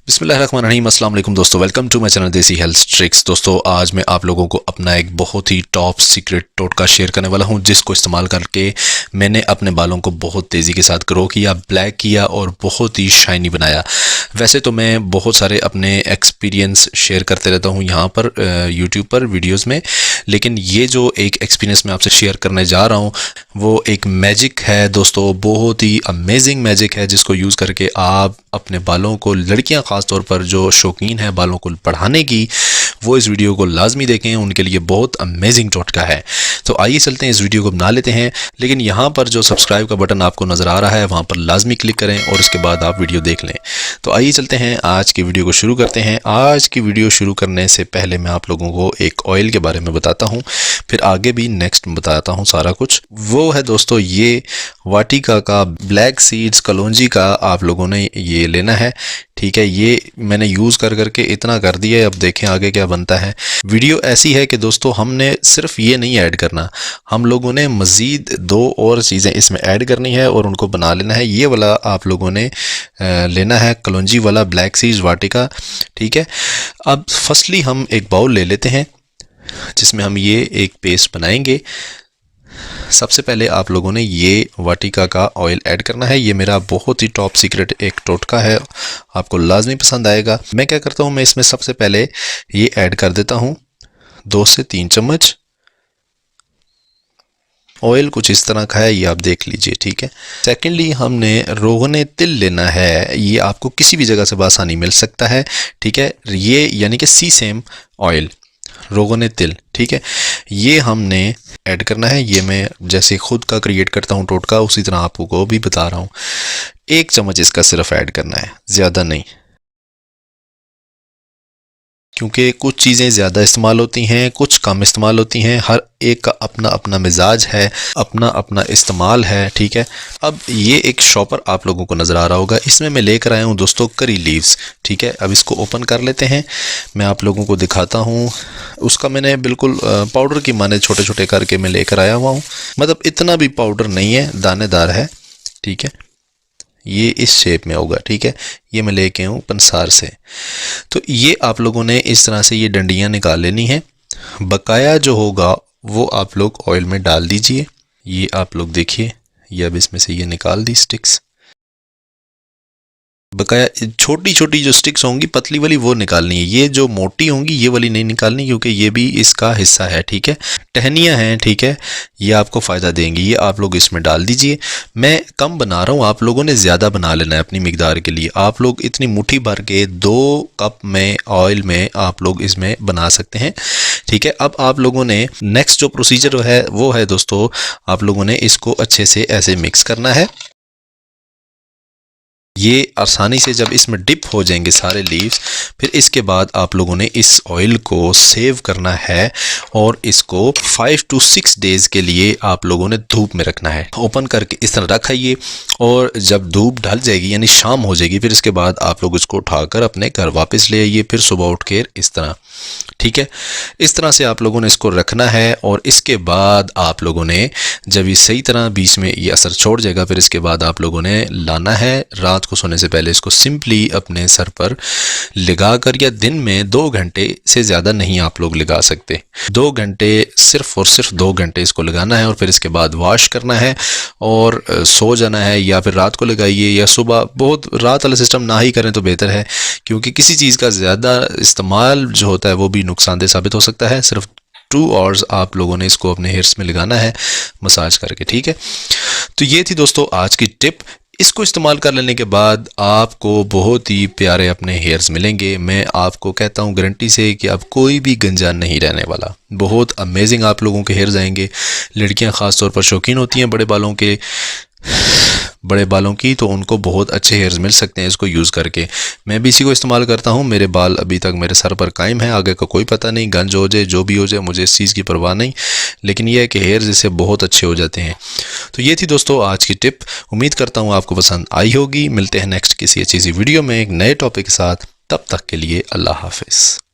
बिस्मिल्लाहिर्रहमानिर्रहीम, अस्सलाम वालेकुम दोस्तों। वेलकम टू माय चैनल देसी हेल्थ ट्रिक्स। दोस्तों आज मैं आप लोगों को अपना एक बहुत ही टॉप सीक्रेट टोटका शेयर करने वाला हूं, जिसको इस्तेमाल करके मैंने अपने बालों को बहुत तेज़ी के साथ ग्रो किया, ब्लैक किया और बहुत ही शाइनी बनाया। वैसे तो मैं बहुत सारे अपने एक्सपीरियंस शेयर करते रहता हूं यहाँ पर यूट्यूब पर वीडियोज़ में, लेकिन ये जो एक एक्सपीरियंस मैं आपसे शेयर करने जा रहा हूँ वो एक मैजिक है दोस्तों, बहुत ही अमेजिंग मैजिक है, जिसको यूज़ करके आप अपने बालों को, लड़कियां ख़ास तौर पर जो शौकीन है बालों को बढ़ाने की, वो इस वीडियो को लाजमी देखें, उनके लिए बहुत अमेजिंग टोटका है। तो आइए चलते हैं, इस वीडियो को बना लेते हैं। लेकिन यहाँ पर जो सब्सक्राइब का बटन आपको नज़र आ रहा है वहाँ पर लाजमी क्लिक करें और इसके बाद आप वीडियो देख लें। तो आइए चलते हैं, आज की वीडियो को शुरू करते हैं। आज की वीडियो शुरू करने से पहले मैं आप लोगों को एक ऑयल के बारे में बताता हूँ, फिर आगे भी नेक्स्ट बताता हूँ सारा कुछ। वो है दोस्तों ये वाटिका का ब्लैक सीड्स कलौंजी का आप लोगों ने ये लेना है, ठीक है। ये मैंने यूज़ कर करके इतना कर दिया है, अब देखें आगे क्या बनता है। वीडियो ऐसी है कि दोस्तों हमने सिर्फ ये नहीं ऐड करना, हम लोगों ने मज़ीद 2 और चीज़ें इसमें ऐड करनी है और उनको बना लेना है। ये वाला आप लोगों ने लेना है कलौंजी वाला ब्लैक सीड्स वाटिका, ठीक है। अब फर्स्टली हम एक बाउल ले लेते हैं जिसमें हम ये एक पेस्ट बनाएंगे। सबसे पहले आप लोगों ने ये वाटिका का ऑयल ऐड करना है। ये मेरा बहुत ही टॉप सीक्रेट एक टोटका है, आपको लाजमी पसंद आएगा। मैं क्या करता हूँ, मैं इसमें सबसे पहले ये ऐड कर देता हूँ 2 से 3 चम्मच ऑयल, कुछ इस तरह का है, ये आप देख लीजिए, ठीक है। सेकेंडली हमने रोगने तिल लेना है, ये आपको किसी भी जगह से बआसानी मिल सकता है, ठीक है। ये यानी कि सीसेम ऑयल, रोगने तिल, ठीक है। ये हमने ऐड करना है। ये मैं जैसे खुद का क्रिएट करता हूँ टोटका, उसी तरह आपको भी बता रहा हूँ। 1 चम्मच इसका सिर्फ ऐड करना है, ज़्यादा नहीं, क्योंकि कुछ चीज़ें ज़्यादा इस्तेमाल होती हैं, कुछ कम इस्तेमाल होती हैं। हर एक का अपना अपना मिजाज है, अपना अपना इस्तेमाल है, ठीक है। अब ये एक शॉपर आप लोगों को नज़र आ रहा होगा, इसमें मैं लेकर आया हूँ दोस्तों करी लीव्स, ठीक है। अब इसको ओपन कर लेते हैं, मैं आप लोगों को दिखाता हूँ। उसका मैंने बिल्कुल पाउडर की माने छोटे छोटे करके मैं लेकर आया हुआ हूँ, मतलब इतना भी पाउडर नहीं है, दानेदार है, ठीक है। ये इस शेप में होगा, ठीक है। ये मैं लेके हूँ पंसार से। तो ये आप लोगों ने इस तरह से ये डंडियाँ निकाल लेनी है। बकाया जो होगा वो आप लोग ऑयल में डाल दीजिए। ये आप लोग देखिए, ये अब इसमें से ये निकाल दी स्टिक्स। बकाया छोटी छोटी जो स्टिक्स होंगी पतली वाली वो निकालनी है, ये जो मोटी होंगी ये वाली नहीं निकालनी, क्योंकि ये भी इसका हिस्सा है, ठीक है। टहनियाँ हैं, ठीक है, ये आपको फ़ायदा देंगी। ये आप लोग इसमें डाल दीजिए। मैं कम बना रहा हूँ, आप लोगों ने ज़्यादा बना लेना है अपनी मिकदार के लिए। आप लोग इतनी मुट्ठी भर के 2 कप में ऑयल में आप लोग इसमें बना सकते हैं, ठीक है। अब आप लोगों ने नेक्स्ट जो प्रोसीजर है वो है दोस्तों, आप लोगों ने इसको अच्छे से ऐसे मिक्स करना है। ये आसानी से जब इसमें डिप हो जाएंगे सारे लीव्स, फिर इसके बाद आप लोगों ने इस ऑयल को सेव करना है और इसको 5 to 6 डेज़ के लिए आप लोगों ने धूप में रखना है। ओपन करके इस तरह रखाइए और जब धूप ढल जाएगी यानी शाम हो जाएगी, फिर इसके बाद आप लोग इसको उठाकर अपने घर वापस ले आइए, फिर सुबह उठ के इस तरह, ठीक है। इस तरह से आप लोगों ने इसको रखना है और इसके बाद आप लोगों ने जब ये सही तरह बीच में ये असर छोड़ जाएगा, फिर इसके बाद आप लोगों ने लाना है। रात को सोने से पहले इसको सिंपली अपने सर पर लगा कर, या दिन में 2 घंटे से ज़्यादा नहीं आप लोग लगा सकते, 2 घंटे सिर्फ और सिर्फ 2 घंटे इसको लगाना है और फिर इसके बाद वॉश करना है और सो जाना है। या फिर रात को लगाइए या सुबह, बहुत रात वाला सिस्टम ना ही करें तो बेहतर है, क्योंकि किसी चीज़ का ज़्यादा इस्तेमाल जो होता है वो भी नुकसानदेह साबित हो सकता है। सिर्फ 2 आवर्स आप लोगों ने इसको अपने हेयर्स में लगाना है मसाज करके, ठीक है। तो ये थी दोस्तों आज की टिप। इसको इस्तेमाल कर लेने के बाद आपको बहुत ही प्यारे अपने हेयर्स मिलेंगे। मैं आपको कहता हूँ गारंटी से कि अब कोई भी गंजा नहीं रहने वाला। बहुत अमेजिंग आप लोगों के हेयर्स आएंगे। लड़कियाँ ख़ास तौर पर शौकीन होती हैं बड़े बालों की, तो उनको बहुत अच्छे हेयर्स मिल सकते हैं इसको यूज़ करके। मैं भी इसी को इस्तेमाल करता हूँ। मेरे बाल अभी तक मेरे सर पर कायम है, आगे का कोई पता नहीं, गंज हो जाए जो भी हो जाए, मुझे इस चीज़ की परवाह नहीं, लेकिन यह है कि हेयर्स इससे बहुत अच्छे हो जाते हैं। तो ये थी दोस्तों आज की टिप। उम्मीद करता हूँ आपको पसंद आई होगी। मिलते हैं नेक्स्ट किसी अच्छी सी वीडियो में एक नए टॉपिक के साथ, तब तक के लिए अल्लाह हाफिज़।